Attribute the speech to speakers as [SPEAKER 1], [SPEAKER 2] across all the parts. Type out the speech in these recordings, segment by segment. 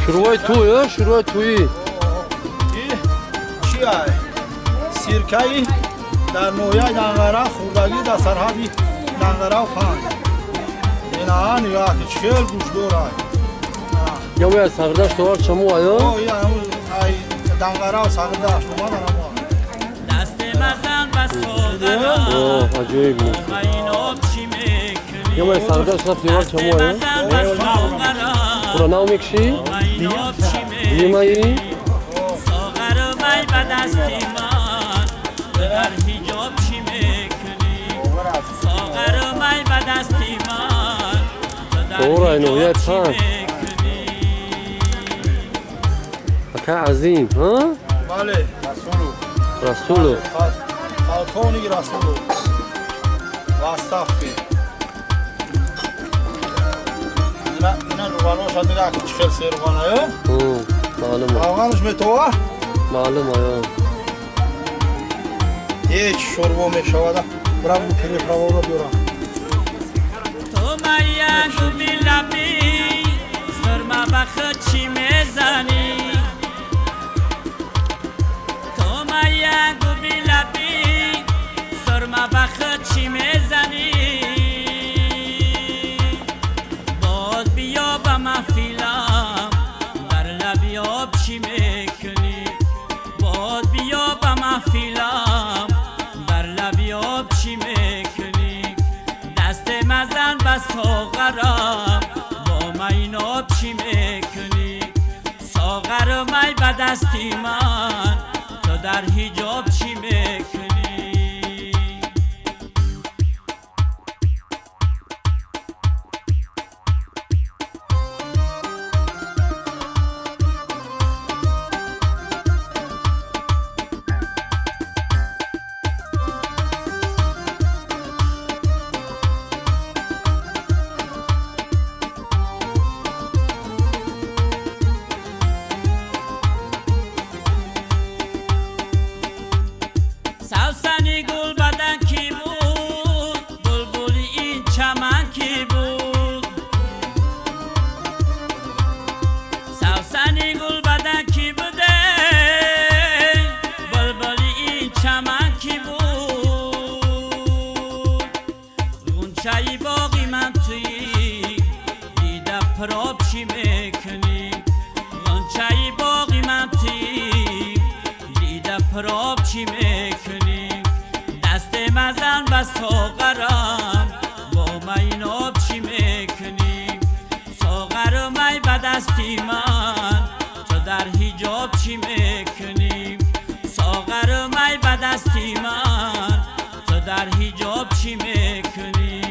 [SPEAKER 1] شروع توی شروع توی
[SPEAKER 2] چی های؟ سیرکهی در نویه دنگره خوردگی در سرحدی دنگره و پنگ این ها نگاه که چهل گوش دور های
[SPEAKER 1] یا باید سقردش دوار چمو آیا؟
[SPEAKER 2] او یا همون دنگره و سقردش نما در همون
[SPEAKER 3] دست مزن بس خوردن
[SPEAKER 1] اوه عجیب نیست یا باید سقردش دوار چمو آیا؟ برا نو میکشی؟ دیمه ای؟
[SPEAKER 3] ساغر مای به دستی من در حجاب چی میکنی ساغر مای به دستی من در حجاب چی میکنی
[SPEAKER 1] که عظیم ها؟
[SPEAKER 2] بله
[SPEAKER 1] رسولو
[SPEAKER 2] خالکونی رسولو واستاف که اینا روغانوش هم نگاه که چخیل سی روغانه ها؟
[SPEAKER 1] معلوم
[SPEAKER 2] روغانش میتوه؟
[SPEAKER 1] معلوم آیا
[SPEAKER 2] هیچ شروع میشود برم کنی پروانه رو بیارم
[SPEAKER 3] تو مایه گوبی لبی سرما بخت چی میزنی تو مایه گوبی لبی سرما بخت چی میزنی باز بیا با محفیلم در لبیاب چی میکنی باز بیا با محفیلم در لبیاب چی میکنی دست مزن به ساغرم با میناب چی میکنی ساغر مای به دستی من تو در حجاب چی میکنی سوسنی گل بدن کی بود بلبلی این چمن کی بود سوسنی گل بدن کی بوده بلبلی این چمن کی بود غنچه باقی من توی دیده پراب چی میکنی غنچه باقی من توی دیده پراب چی میکنی دست مزن و ساغرم با میناب چی میکنی ساغر مای به دستی من تو در حجاب چی میکنی ساغر مای به دستی من تو در حجاب چی میکنی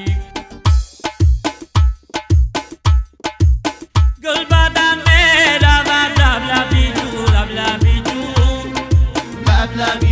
[SPEAKER 3] گل بدن میره و لب لبی جو لب لبی جو لب لبی